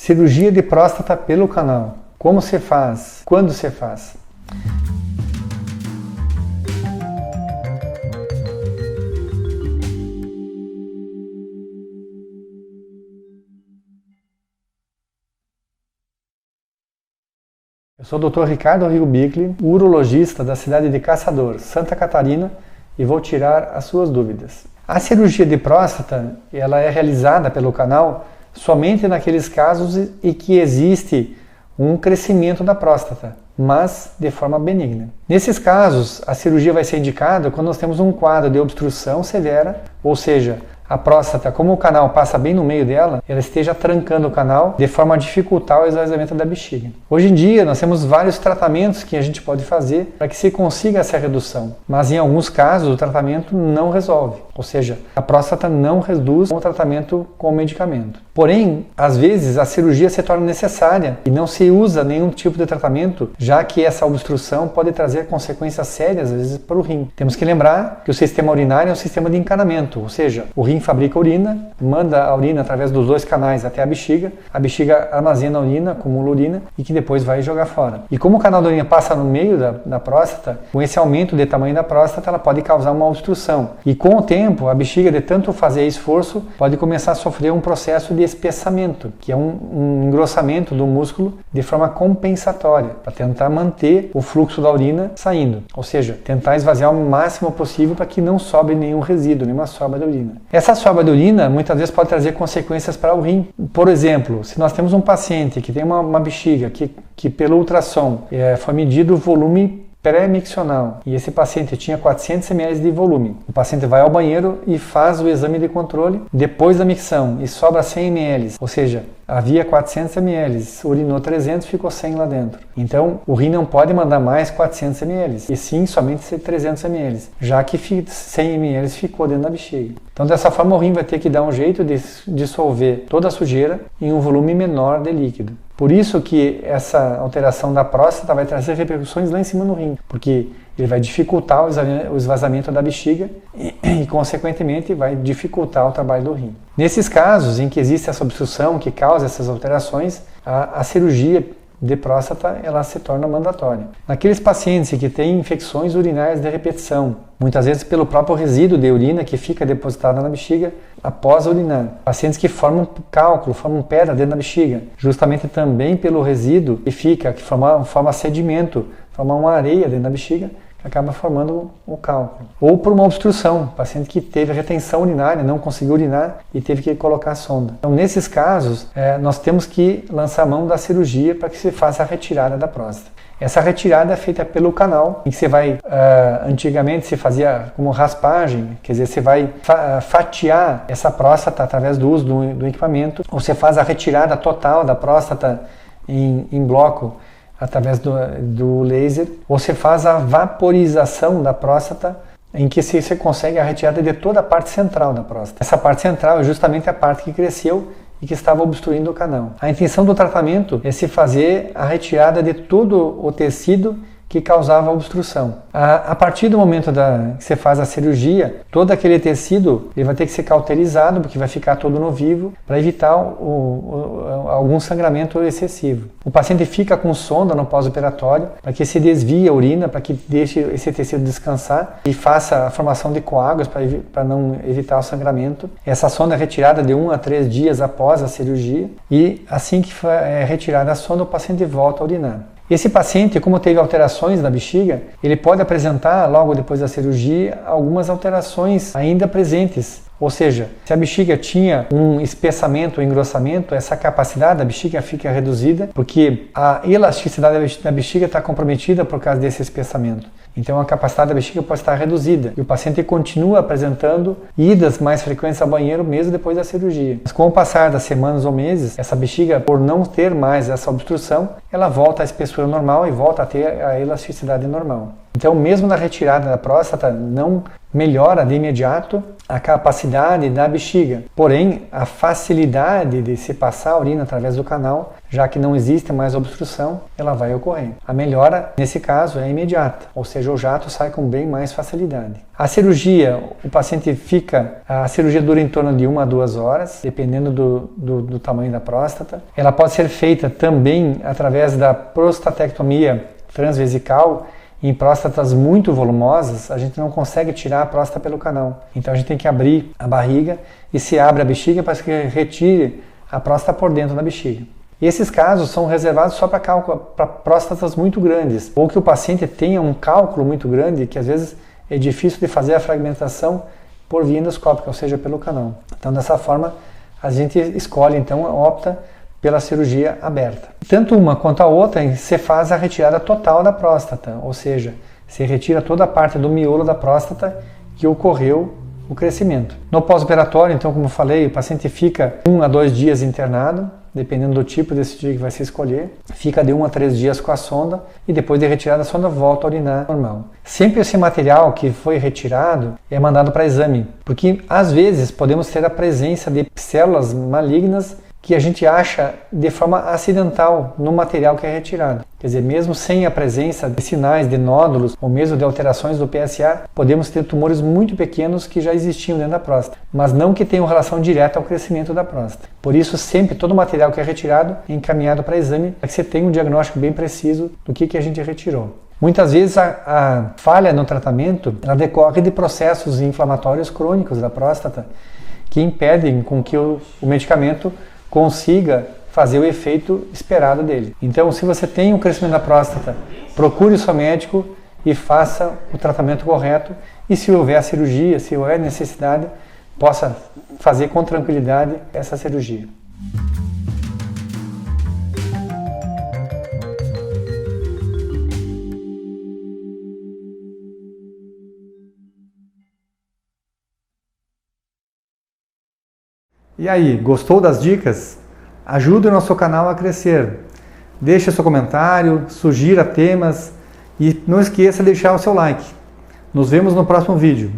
Cirurgia de próstata pelo canal. Como se faz? Quando se faz? Eu sou o Dr. Ricardo Rigubicli, urologista da cidade de Caçador, Santa Catarina, e vou tirar as suas dúvidas. A cirurgia de próstata, ela é realizada pelo canal somente naqueles casos em que existe um crescimento da próstata, mas de forma benigna. Nesses casos, a cirurgia vai ser indicada quando nós temos um quadro de obstrução severa, ou seja, a próstata, como o canal passa bem no meio dela, ela esteja trancando o canal de forma a dificultar o esvaziamento da bexiga. Hoje em dia, nós temos vários tratamentos que a gente pode fazer para que se consiga essa redução, mas em alguns casos o tratamento não resolve, ou seja, a próstata não reduz com o tratamento com o medicamento. Porém, às vezes a cirurgia se torna necessária e não se usa nenhum tipo de tratamento, já que essa obstrução pode trazer consequências sérias, às vezes, para o rim. Temos que lembrar que o sistema urinário é um sistema de encanamento, ou seja, o rim fabrica urina, manda a urina através dos dois canais até a bexiga armazena a urina, acumula urina e que depois vai jogar fora. E como o canal da urina passa no meio da próstata, com esse aumento de tamanho da próstata, ela pode causar uma obstrução. E com o tempo, a bexiga, de tanto fazer esforço, pode começar a sofrer um processo de espessamento, que é um engrossamento do músculo de forma compensatória, para tentar manter o fluxo da urina saindo, ou seja, tentar esvaziar o máximo possível para que não sobre nenhum resíduo, nenhuma sobra de urina. Essa sobra de urina muitas vezes pode trazer consequências para o rim. Por exemplo, se nós temos um paciente que tem uma bexiga que pelo ultrassom foi medido o volume pré-miccional e esse paciente tinha 400 ml de volume. O paciente vai ao banheiro e faz o exame de controle depois da micção e sobra 100 ml, ou seja, havia 400 ml, urinou 300, ficou 100 lá dentro. Então, o rim não pode mandar mais 400 ml, e sim somente 300 ml, já que 100 ml ficou dentro da bexiga. Então, dessa forma, o rim vai ter que dar um jeito de dissolver toda a sujeira em um volume menor de líquido. Por isso que essa alteração da próstata vai trazer repercussões lá em cima no rim, porque ele vai dificultar o esvaziamento da bexiga e, consequentemente, vai dificultar o trabalho do rim. Nesses casos em que existe essa obstrução que causa essas alterações, a cirurgia de próstata ela se torna mandatória. Naqueles pacientes que têm infecções urinárias de repetição, muitas vezes pelo próprio resíduo de urina que fica depositado na bexiga após urinar. Pacientes que formam cálculo, formam pedra dentro da bexiga, justamente também pelo resíduo que forma sedimento, forma uma areia dentro da bexiga, que acaba formando o cálculo. Ou por uma obstrução, paciente que teve retenção urinária, não conseguiu urinar e teve que colocar a sonda. Então, nesses casos, nós temos que lançar mão da cirurgia para que se faça a retirada da próstata. Essa retirada é feita pelo canal, em que você vai, antigamente se fazia como raspagem, quer dizer, você vai fatiar essa próstata através do uso do equipamento, ou você faz a retirada total da próstata em bloco, através do laser, ou você faz a vaporização da próstata, em que você consegue a retirada de toda a parte central da próstata. Essa parte central é justamente a parte que cresceu e que estava obstruindo o canal. A intenção do tratamento é se fazer a retirada de todo o tecido que causava obstrução. A partir do momento que você faz a cirurgia, todo aquele tecido ele vai ter que ser cauterizado, porque vai ficar todo no vivo, para evitar algum sangramento excessivo. O paciente fica com sonda no pós-operatório, para que se desvie a urina, para que deixe esse tecido descansar e faça a formação de coágulos para não evitar o sangramento. Essa sonda é retirada de 1 a 3 dias após a cirurgia e assim que é retirada a sonda, o paciente volta a urinar. Esse paciente, como teve alterações na bexiga, ele pode apresentar, logo depois da cirurgia, algumas alterações ainda presentes. Ou seja, se a bexiga tinha um espessamento ou engrossamento, essa capacidade da bexiga fica reduzida, porque a elasticidade da bexiga está comprometida por causa desse espessamento. Então a capacidade da bexiga pode estar reduzida e o paciente continua apresentando idas mais frequentes ao banheiro mesmo depois da cirurgia. Mas com o passar das semanas ou meses, essa bexiga, por não ter mais essa obstrução, ela volta à espessura normal e volta a ter a elasticidade normal. Então, mesmo na retirada da próstata, não melhora de imediato a capacidade da bexiga. Porém, a facilidade de se passar a urina através do canal, já que não existe mais obstrução, ela vai ocorrer. A melhora, nesse caso, é imediata, ou seja, o jato sai com bem mais facilidade. A cirurgia, a cirurgia dura em torno de 1 a 2 horas, dependendo do tamanho da próstata. Ela pode ser feita também através da prostatectomia transvesical. Em próstatas muito volumosas, a gente não consegue tirar a próstata pelo canal. Então a gente tem que abrir a barriga e se abre a bexiga para que retire a próstata por dentro da bexiga. E esses casos são reservados só para próstatas muito grandes, ou que o paciente tenha um cálculo muito grande, que às vezes é difícil de fazer a fragmentação por via endoscópica, ou seja, pelo canal. Então dessa forma a gente escolhe, então opta pela cirurgia aberta. Tanto uma quanto a outra, se faz a retirada total da próstata, ou seja, se retira toda a parte do miolo da próstata que ocorreu o crescimento. No pós-operatório, então, como eu falei, o paciente fica 1 a 2 dias internado, dependendo do tipo de cirurgia que vai se escolher, fica de 1 a 3 dias com a sonda e depois de retirada a sonda volta a urinar normal. Sempre esse material que foi retirado é mandado para exame, porque às vezes podemos ter a presença de células malignas que a gente acha de forma acidental no material que é retirado. Quer dizer, mesmo sem a presença de sinais de nódulos ou mesmo de alterações do PSA, podemos ter tumores muito pequenos que já existiam dentro da próstata, mas não que tenham relação direta ao crescimento da próstata. Por isso, sempre todo o material que é retirado é encaminhado para exame para que você tenha um diagnóstico bem preciso do que a gente retirou. Muitas vezes a falha no tratamento ela decorre de processos inflamatórios crônicos da próstata que impedem com que o medicamento consiga fazer o efeito esperado dele. Então, se você tem um crescimento da próstata, procure o seu médico e faça o tratamento correto e se houver a cirurgia, se houver necessidade, possa fazer com tranquilidade essa cirurgia. E aí, gostou das dicas? Ajude o nosso canal a crescer. Deixe seu comentário, sugira temas e não esqueça de deixar o seu like. Nos vemos no próximo vídeo.